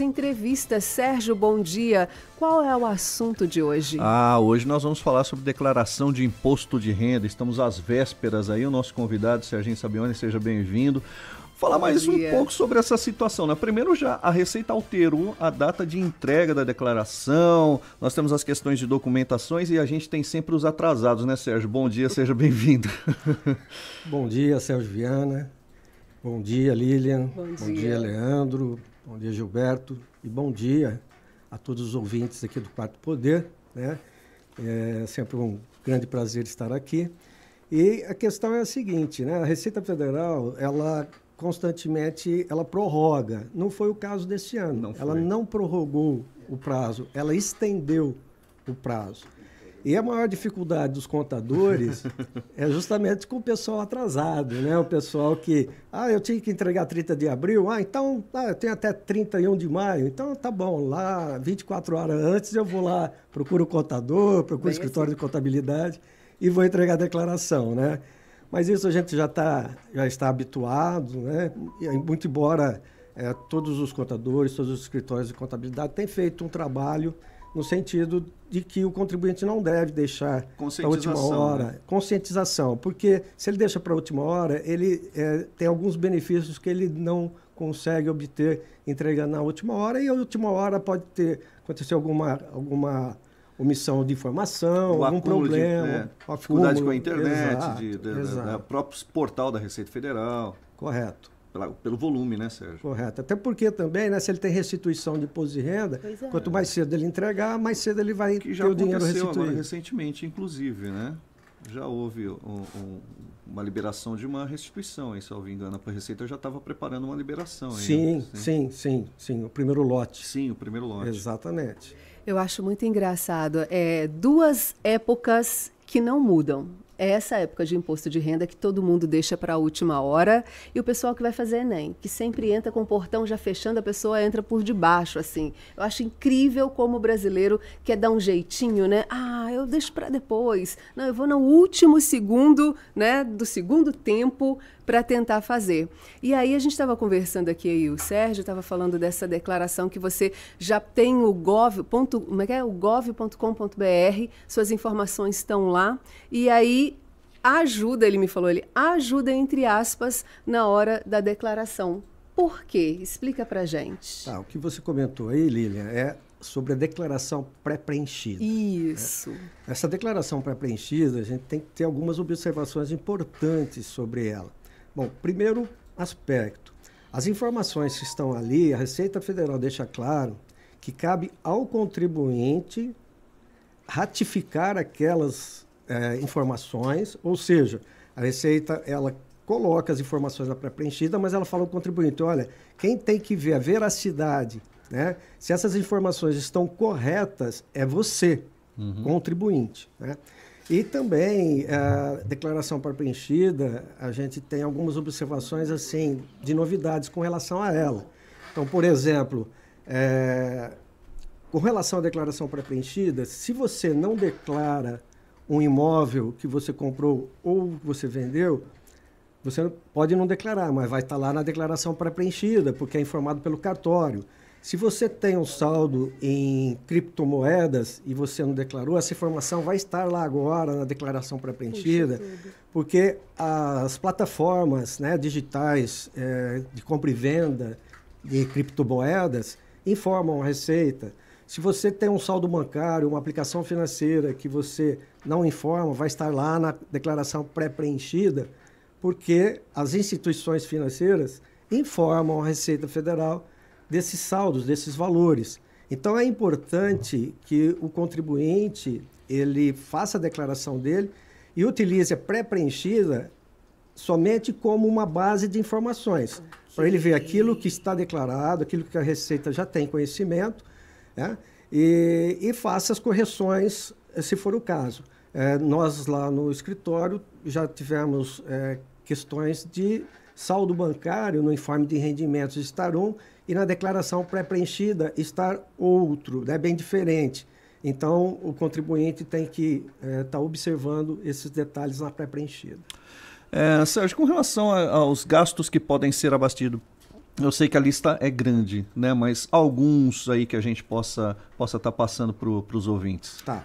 entrevista. Sérgio, bom dia. Qual é o assunto de hoje? Hoje nós vamos falar sobre declaração de imposto de renda. Estamos às vésperas aí. O nosso convidado, Serginho Sabione, seja bem-vindo. Falar mais um pouco sobre essa situação, né? Primeiro, já a Receita alterou a data de entrega da declaração, nós temos as questões de documentações e a gente tem sempre os atrasados, né, Sérgio? Bom dia, seja bem-vindo. Bom dia, Sérgio Viana. Bom dia, Lilian. Bom dia, Leandro. Bom dia, Gilberto. E bom dia a todos os ouvintes aqui do Quarto Poder, né? É sempre um grande prazer estar aqui. E a questão é a seguinte, né? A Receita Federal, ela constantemente prorroga. Não foi o caso desse ano. Ela não prorrogou o prazo, ela estendeu o prazo. E a maior dificuldade dos contadores é justamente com o pessoal atrasado, né? O pessoal que, eu tinha que entregar 30 de abril, então eu tenho até 31 de maio, então tá bom, lá 24 horas antes eu vou lá, procuro o contador, procuro o escritório de contabilidade e vou entregar a declaração, né? Mas isso a gente já está habituado, né? E, muito embora todos os contadores, todos os escritórios de contabilidade tenham feito um trabalho no sentido de que o contribuinte não deve deixar para a última hora. Né? Conscientização, porque se ele deixa para a última hora, ele tem alguns benefícios que ele não consegue obter entregando na última hora, e a última hora pode acontecer alguma omissão de informação, algum problema. Dificuldade com a internet, do próprio portal da Receita Federal. Correto. Pelo volume, né, Sérgio? Correto. Até porque também, né, se ele tem restituição de imposto de renda, quanto mais cedo ele entregar, mais cedo ele vai ter o dinheiro restituído. Agora, recentemente, inclusive, né? Já houve uma liberação de uma restituição, aí, se eu não me engano. A Receita já estava preparando uma liberação. Sim. O primeiro lote. Sim, o primeiro lote. Exatamente. Eu acho muito engraçado. Duas épocas que não mudam. É essa época de imposto de renda que todo mundo deixa para a última hora, e o pessoal que vai fazer Enem, que sempre entra com o portão já fechando, a pessoa entra por debaixo, assim. Eu acho incrível como o brasileiro quer dar um jeitinho, né? Eu deixo para depois. Não, eu vou no último segundo, né, do segundo tempo para tentar fazer. E aí a gente estava conversando aqui, e o Sérgio estava falando dessa declaração que você já tem o gov.com.br, suas informações estão lá, e aí ele me falou, ajuda entre aspas na hora da declaração. Por quê? Explica pra gente. O que você comentou aí, Lilian, é sobre a declaração pré-preenchida. Isso. Essa declaração pré-preenchida, a gente tem que ter algumas observações importantes sobre ela. Bom, primeiro aspecto, as informações que estão ali, a Receita Federal deixa claro que cabe ao contribuinte ratificar aquelas informações, ou seja, a Receita, ela coloca as informações na pré-preenchida, mas ela fala ao contribuinte, olha, quem tem que ver a veracidade, né? Se essas informações estão corretas, é você, contribuinte, né? E também a declaração pré-preenchida, a gente tem algumas observações assim de novidades com relação a ela. Então, por exemplo, com relação à declaração pré-preenchida, se você não declara um imóvel que você comprou ou você vendeu, você pode não declarar, mas vai estar lá na declaração pré-preenchida, porque é informado pelo cartório. Se você tem um saldo em criptomoedas e você não declarou, essa informação vai estar lá agora na declaração pré-preenchida, porque as plataformas, né, digitais de compra e venda de criptomoedas informam a Receita. Se você tem um saldo bancário, uma aplicação financeira que você não informa, vai estar lá na declaração pré-preenchida, porque as instituições financeiras informam a Receita Federal desses saldos, desses valores. Então, é importante que o contribuinte ele faça a declaração dele e utilize a pré-preenchida somente como uma base de informações, para ele ver aquilo que está declarado, aquilo que a Receita já tem conhecimento, né? E faça as correções, se for o caso. Nós, lá no escritório, já tivemos questões de saldo bancário no informe de rendimentos estar um e na declaração pré-preenchida estar outro, né, bem diferente. Então, o contribuinte tem que estar observando esses detalhes na pré-preenchida. Sérgio, com relação aos gastos que podem ser abatidos Eu sei que a lista é grande, né? Mas alguns aí que a gente possa estar passando para os ouvintes. Tá.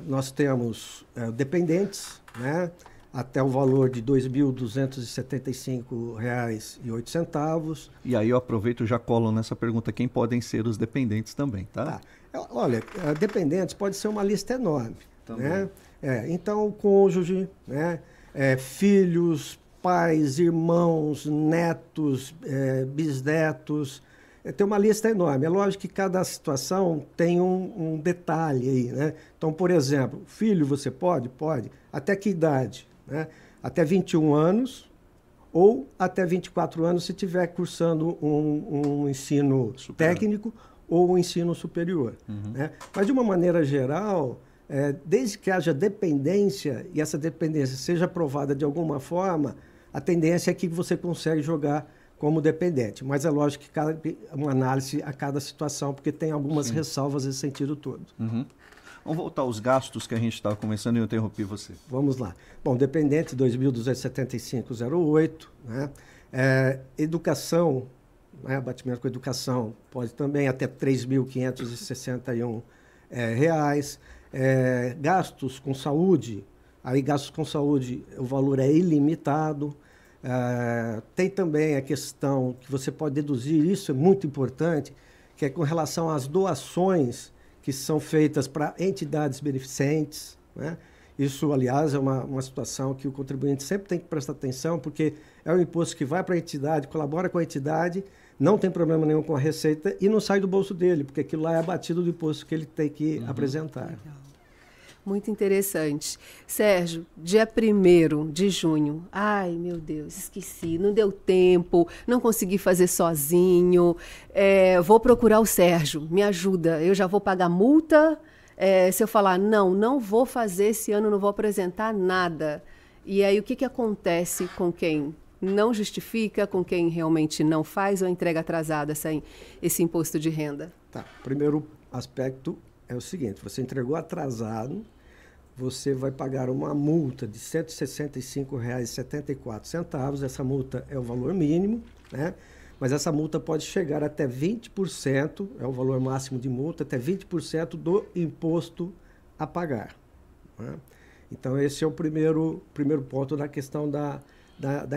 Nós temos dependentes, né? Até o valor de R$ 2.275,08. E aí eu aproveito e já colo nessa pergunta, quem podem ser os dependentes também, tá? Olha, dependentes pode ser uma lista enorme, né? Então, o cônjuge, né? Filhos, pais, irmãos, netos, bisnetos, tem uma lista enorme. É lógico que cada situação tem um detalhe aí, né? Então, por exemplo, filho você pode? Pode. Até que idade? Né? Até 21 anos ou até 24 anos se estiver cursando um ensino técnico ou um ensino superior. Né? Mas, de uma maneira geral, desde que haja dependência e essa dependência seja aprovada de alguma forma, a tendência é que você consegue jogar como dependente. Mas é lógico que cabe uma análise a cada situação, porque tem algumas ressalvas nesse sentido todo. Vamos voltar aos gastos que a gente estava começando e eu interrompi você. Vamos lá. Bom, dependente, 2.275,08. Né? Educação, né? Abatimento com educação, pode também até R$ 3.561. Gastos com saúde, aí gastos com saúde, o valor é ilimitado. Tem também a questão que você pode deduzir, isso é muito importante, que é com relação às doações que são feitas para entidades beneficentes, né? Isso, aliás, é uma situação que o contribuinte sempre tem que prestar atenção, porque é um imposto que vai para a entidade, colabora com a entidade, não tem problema nenhum com a receita e não sai do bolso dele, porque aquilo lá é abatido do imposto que ele tem que apresentar. Legal. Muito interessante. Sérgio, dia 1º de junho. Ai, meu Deus, esqueci, não deu tempo, não consegui fazer sozinho. Vou procurar o Sérgio, me ajuda. Eu já vou pagar multa. Se eu falar, não vou fazer esse ano, não vou apresentar nada. E aí, o que acontece com quem não justifica, com quem realmente não faz ou entrega atrasada esse imposto de renda? Tá. Primeiro aspecto é o seguinte, você entregou atrasado, você vai pagar uma multa de R$ 165,74. Essa multa é o valor mínimo, né? Mas essa multa pode chegar até 20%, é o valor máximo de multa, até 20% do imposto a pagar. Né? Então, esse é o primeiro ponto da questão da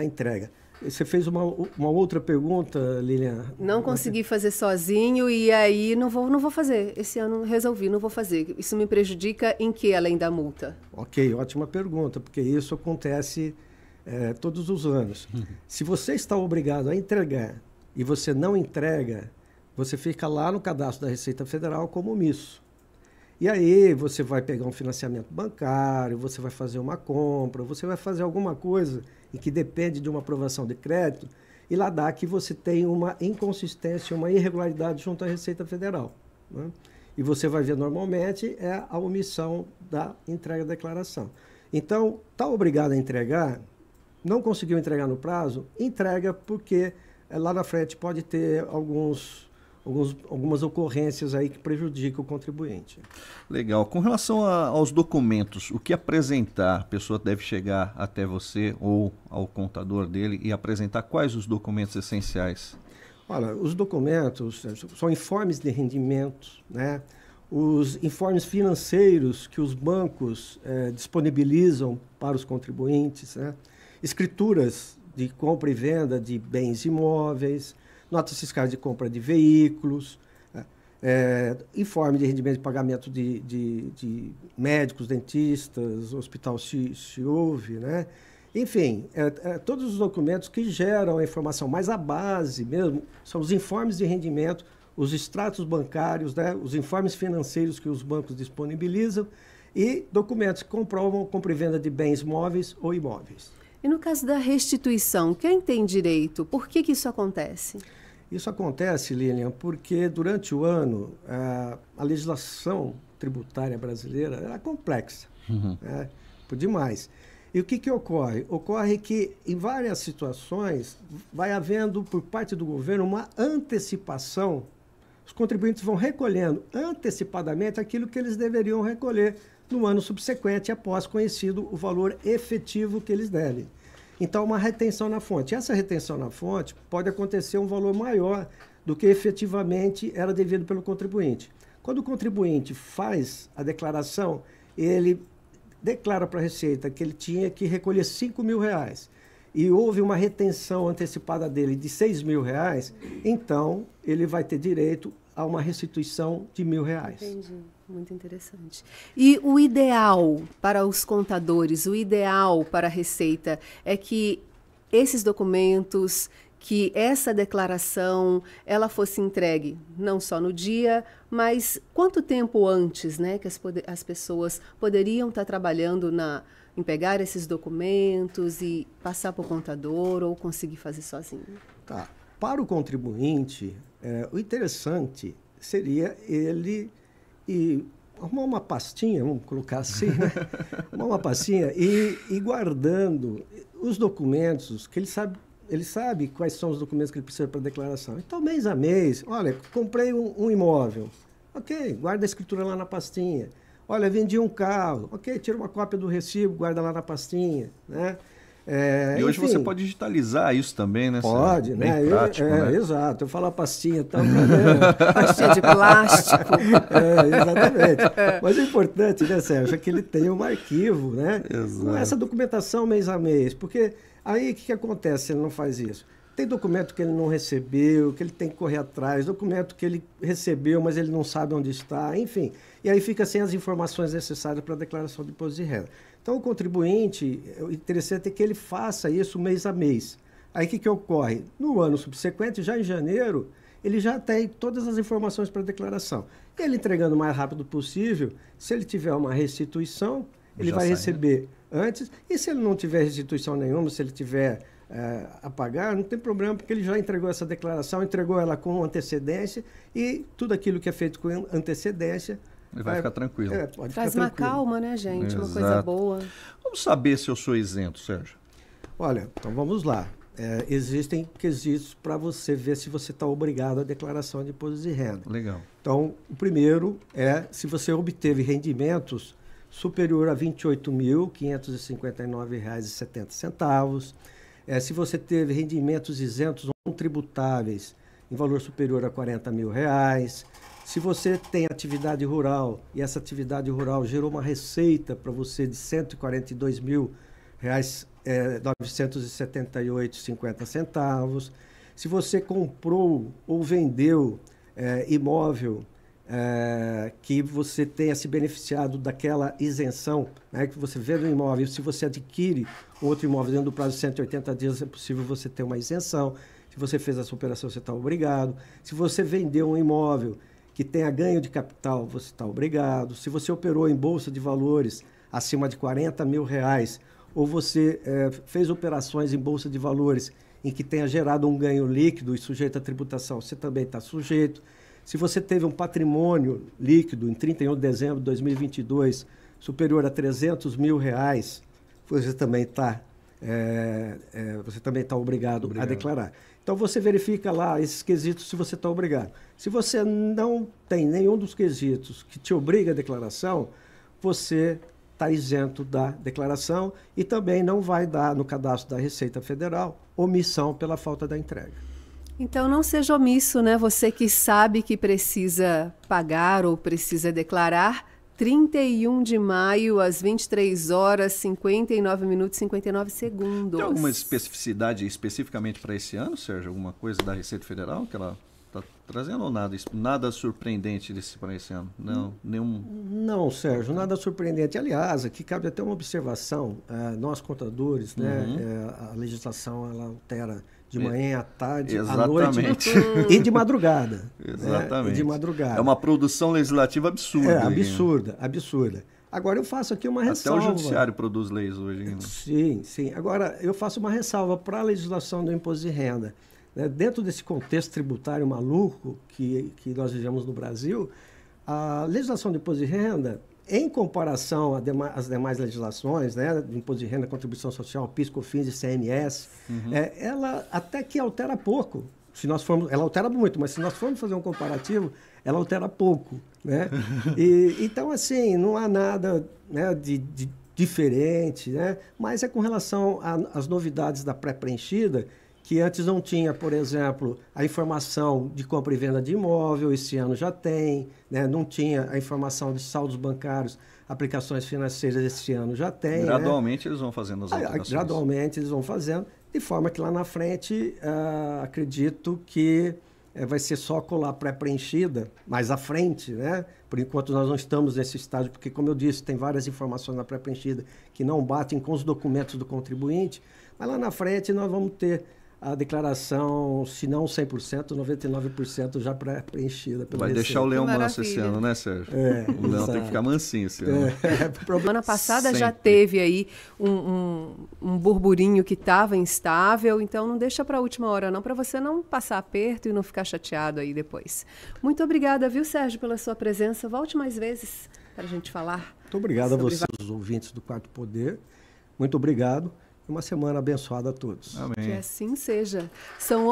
entrega. Você fez uma outra pergunta, Lilian? Não consegui fazer sozinho e aí não vou fazer. Esse ano resolvi, não vou fazer. Isso me prejudica em que, além da multa? Ok, ótima pergunta, porque isso acontece todos os anos. Se você está obrigado a entregar e você não entrega, você fica lá no cadastro da Receita Federal como omisso. E aí você vai pegar um financiamento bancário, você vai fazer uma compra, você vai fazer alguma coisa em que depende de uma aprovação de crédito, e lá dá que você tem uma inconsistência, uma irregularidade junto à Receita Federal. Né? E você vai ver normalmente a omissão da entrega da declaração. Então, está obrigado a entregar, não conseguiu entregar no prazo, entrega porque lá na frente pode ter algumas ocorrências aí que prejudicam o contribuinte. Legal. Com relação aos documentos, o que apresentar? A pessoa deve chegar até você ou ao contador dele e apresentar quais os documentos essenciais? Olha, os documentos são informes de rendimentos, né? Os informes financeiros que os bancos disponibilizam para os contribuintes, né? Escrituras de compra e venda de bens imóveis, notas fiscais de compra de veículos, informe de rendimento de pagamento de médicos, dentistas, hospital se houve, né? Enfim, todos os documentos que geram a informação, mas a base mesmo são os informes de rendimento, os extratos bancários, né? Os informes financeiros que os bancos disponibilizam e documentos que comprovam compra e venda de bens móveis ou imóveis. E no caso da restituição, quem tem direito? Por que isso acontece? Isso acontece, Lilian, porque durante o ano a legislação tributária brasileira era complexa, né? Por demais. E o que ocorre? Ocorre que, em várias situações, vai havendo, por parte do governo, uma antecipação. Os contribuintes vão recolhendo antecipadamente aquilo que eles deveriam recolher no ano subsequente, após conhecido o valor efetivo que eles devem. Então, uma retenção na fonte. Essa retenção na fonte pode acontecer um valor maior do que efetivamente era devido pelo contribuinte. Quando o contribuinte faz a declaração, ele declara para a Receita que ele tinha que recolher R$5.000 e houve uma retenção antecipada dele de R$6.000, então ele vai ter direito a uma restituição de R$1.000. Entendi. Muito interessante. E o ideal para os contadores, o ideal para a Receita é que esses documentos, que essa declaração, ela fosse entregue não só no dia, mas quanto tempo antes, né, que as pessoas poderiam estar trabalhando em pegar esses documentos e passar para o contador ou conseguir fazer sozinho? Tá. Para o contribuinte, o interessante seria ele arrumar uma pastinha, vamos colocar assim, né? Arrumar uma pastinha e guardando os documentos que ele sabe quais são os documentos que ele precisa para a declaração. Então, mês a mês, olha, comprei um imóvel. Ok, guarda a escritura lá na pastinha. Olha, vendi um carro. Ok, tira uma cópia do recibo, guarda lá na pastinha, né? E hoje você pode digitalizar isso também, né? Pode, né? Bem prático, né? Exato. Eu falo a pastinha, tá? Pastinha de plástico. Exatamente. Mas o importante, né, Sérgio, é que ele tenha um arquivo, né? Exato. Com essa documentação mês a mês. Porque aí o que acontece se ele não faz isso? Tem documento que ele não recebeu, que ele tem que correr atrás, documento que ele recebeu, mas ele não sabe onde está, enfim. E aí fica sem as informações necessárias para a declaração de imposto de renda. Então, o contribuinte, o interessante é que ele faça isso mês a mês. Aí, o que ocorre? No ano subsequente, já em janeiro, ele já tem todas as informações para a declaração. Ele entregando o mais rápido possível, se ele tiver uma restituição, ele vai receber antes. E se ele não tiver restituição nenhuma, se ele tiver a pagar, não tem problema, porque ele já entregou essa declaração, entregou ela com antecedência e tudo aquilo que é feito com antecedência... Ele vai ficar tranquilo. Traz uma calma, né, gente? Exato. Uma coisa boa. Vamos saber se eu sou isento, Sérgio. Olha, então vamos lá. Existem quesitos para você ver se você está obrigado à declaração de imposto de renda. Legal. Então, o primeiro é se você obteve rendimentos superior a R$ 28.559,70. Se você teve rendimentos isentos não tributáveis em valor superior a R$ 40.000. Se você tem atividade rural e essa atividade rural gerou uma receita para você de R$ 142.978,50. Se você comprou ou vendeu imóvel que você tenha se beneficiado daquela isenção, né, que você vende um imóvel, se você adquire outro imóvel dentro do prazo de 180 dias, é possível você ter uma isenção. Se você fez essa operação, você está obrigado. Se você vendeu um imóvel que tenha ganho de capital, você está obrigado. Se você operou em bolsa de valores acima de R$ 40.000, ou você fez operações em bolsa de valores em que tenha gerado um ganho líquido e sujeito à tributação, você também está sujeito. Se você teve um patrimônio líquido em 31 de dezembro de 2022 superior a R$ 300.000, você também está obrigado a declarar. Então, você verifica lá esses quesitos se você está obrigado. Se você não tem nenhum dos quesitos que te obriga a declaração, você está isento da declaração e também não vai dar no cadastro da Receita Federal omissão pela falta da entrega. Então, não seja omisso, né? Você que sabe que precisa pagar ou precisa declarar, 31 de maio, às 23 horas, 59 minutos e 59 segundos. Tem alguma especificidade especificamente para esse ano, Sérgio? Alguma coisa da Receita Federal que ela está trazendo ou nada? Nada surpreendente para esse ano? Não, nenhum... Não, Sérgio, nada surpreendente. Aliás, aqui cabe até uma observação. Nós, contadores, né, a legislação ela altera de manhã à tarde, à noite e de madrugada. Exatamente. Né? E de madrugada. É uma produção legislativa absurda. Absurda. Agora, eu faço aqui uma ressalva. Até o judiciário produz leis hoje ainda. Sim. Agora, eu faço uma ressalva para a legislação do imposto de renda. Né? Dentro desse contexto tributário maluco que nós vivemos no Brasil, a legislação do imposto de renda, em comparação às demais legislações, né, de imposto de renda, contribuição social, PIS, COFINS e CMS, ela até que altera pouco. Ela altera muito, mas se nós formos fazer um comparativo, ela altera pouco. Né? Então, assim, não há nada, né, de diferente, né? Mas é com relação às novidades da pré-preenchida, que antes não tinha, por exemplo, a informação de compra e venda de imóvel, esse ano já tem, né? Não tinha a informação de saldos bancários, aplicações financeiras, esse ano já tem. Gradualmente, né? Eles vão fazendo as alterações. Gradualmente eles vão fazendo, de forma que lá na frente, acredito que vai ser só colar pré-preenchida mais à frente, né? Por enquanto nós não estamos nesse estágio, porque, como eu disse, tem várias informações na pré-preenchida que não batem com os documentos do contribuinte, mas lá na frente nós vamos ter a declaração, se não 100%, 99% já pré-preenchida. Vai deixar o leão manso esse ano, né, Sérgio? O leão tem que ficar mansinho esse ano. Semana passada já teve aí um burburinho que estava instável, então não deixa para a última hora não, para você não passar aperto e não ficar chateado aí depois. Muito obrigada, viu, Sérgio, pela sua presença. Volte mais vezes para a gente falar. Muito obrigado a vocês, os ouvintes do Quarto Poder. Muito obrigado. Uma semana abençoada a todos. Amém. Que assim seja. São